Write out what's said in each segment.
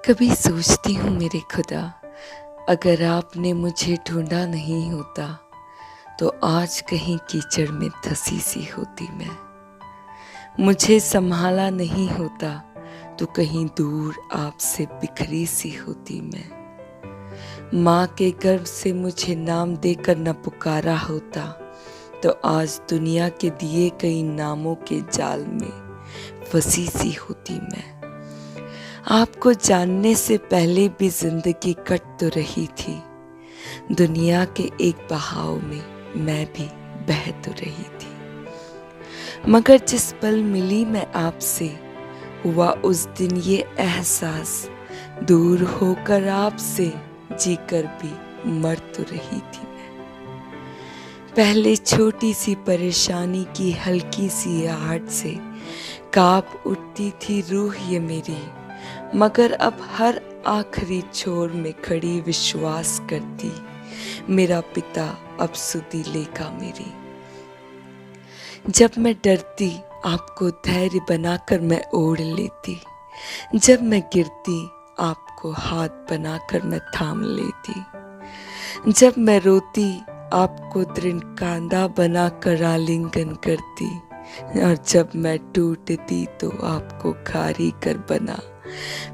कभी सोचती हूँ मेरे खुदा, अगर आपने मुझे ढूंढा नहीं होता तो आज कहीं कीचड़ में धंसी सी होती मैं। मुझे संभाला नहीं होता तो कहीं दूर आपसे बिखरी सी होती मैं। माँ के गर्भ से मुझे नाम देकर न पुकारा होता तो आज दुनिया के दिए कई नामों के जाल में फंसी सी होती मैं। आपको जानने से पहले भी जिंदगी कट तो रही थी, दुनिया के एक बहाव में मैं भी बह तो रही थी। मगर जिस पल मिली मैं आपसे, हुआ उस दिन ये एहसास, दूर होकर आपसे जीकर भी मर तो रही थी मैं। पहले छोटी सी परेशानी की हल्की सी आहट से कांप उठती थी रूह ये मेरी, मगर अब हर आखिरी छोर में खड़ी विश्वास करती, मेरा पिता अब सुधी लेगा मेरी। जब मैं डरती आपको धैर्य बनाकर मैं ओढ़ लेती, जब मैं गिरती आपको हाथ बनाकर मैं थाम लेती, जब मैं रोती आपको दृढ़ कांधा बनाकर आलिंगन करती, और जब मैं टूटती तो आपको खारी कर बना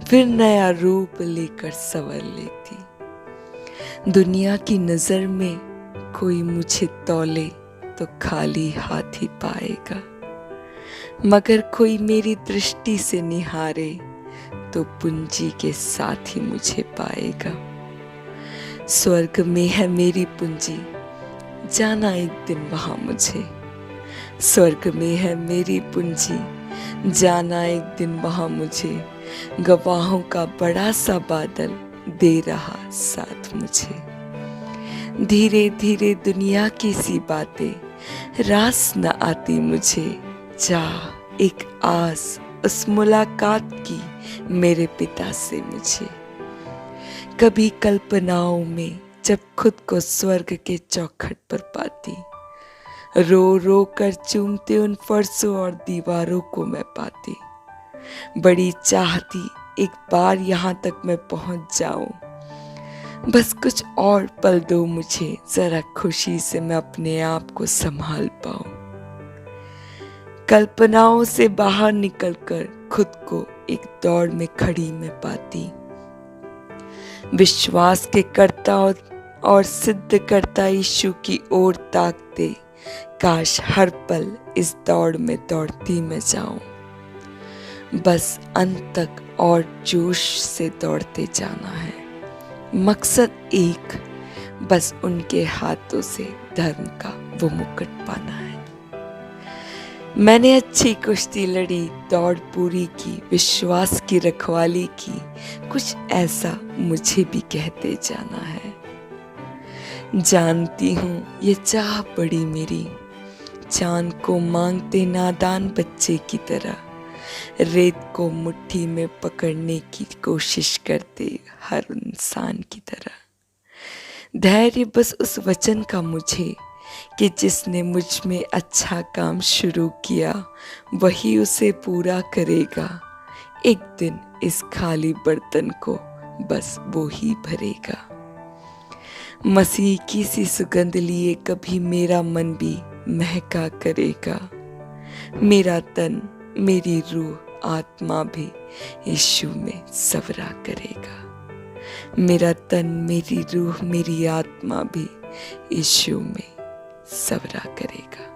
फिर नया रूप लेकर संवर लेती। दुनिया की नजर में कोई मुझे तौले तो खाली हाथ ही पाएगा, मगर कोई मेरी दृष्टि से निहारे तो पूंजी के साथ ही मुझे पाएगा। स्वर्ग में है मेरी पूंजी, जाना एक दिन वहां मुझे। स्वर्ग में है मेरी पूंजी, जाना एक दिन वहां मुझे। गवाहों का बड़ा सा बादल दे रहा साथ मुझे। धीरे धीरे दुनिया की सी बातें रास न आती मुझे। चाह एक आस उस मुलाकात की मेरे पिता से मुझे। कभी कल्पनाओं में जब खुद को स्वर्ग के चौखट पर पाती, रो रो कर चूमते उन फर्शों और दीवारों को मैं पाती। बड़ी चाहती एक बार यहाँ तक मैं पहुंच जाऊं, बस कुछ और पल दो मुझे, जरा खुशी से मैं अपने आप को संभाल पाऊं। कल्पनाओं से बाहर निकलकर खुद को एक दौड़ में खड़ी मैं पाती। विश्वास के कर्ता और सिद्ध करता यीशु की ओर ताकते, काश हर पल इस दौड़ में दौड़ती मैं जाऊं। बस अंत तक और जोश से दौड़ते जाना है, मकसद एक, बस उनके हाथों से धर्म का वो मुकुट पाना है। मैंने अच्छी कुश्ती लड़ी, दौड़ पूरी की, विश्वास की रखवाली की, कुछ ऐसा मुझे भी कहते जाना है। जानती हूँ ये चाह बड़ी मेरी, चांद को मांगते नादान बच्चे की तरह, रेत को मुट्ठी में पकड़ने की कोशिश करते हर इंसान की तरह। धैर्य बस उस वचन का मुझे कि जिसने मुझ में अच्छा काम शुरू किया वही उसे पूरा करेगा। एक दिन इस खाली बर्तन को बस वो ही भरेगा। मसीह की सी सुगंध लिए कभी मेरा मन भी महका करेगा। मेरा तन, मेरी रूह, आत्मा भी यीशु में सवरा करेगा। मेरा तन, मेरी रूह, मेरी आत्मा भी यीशु में सवरा करेगा।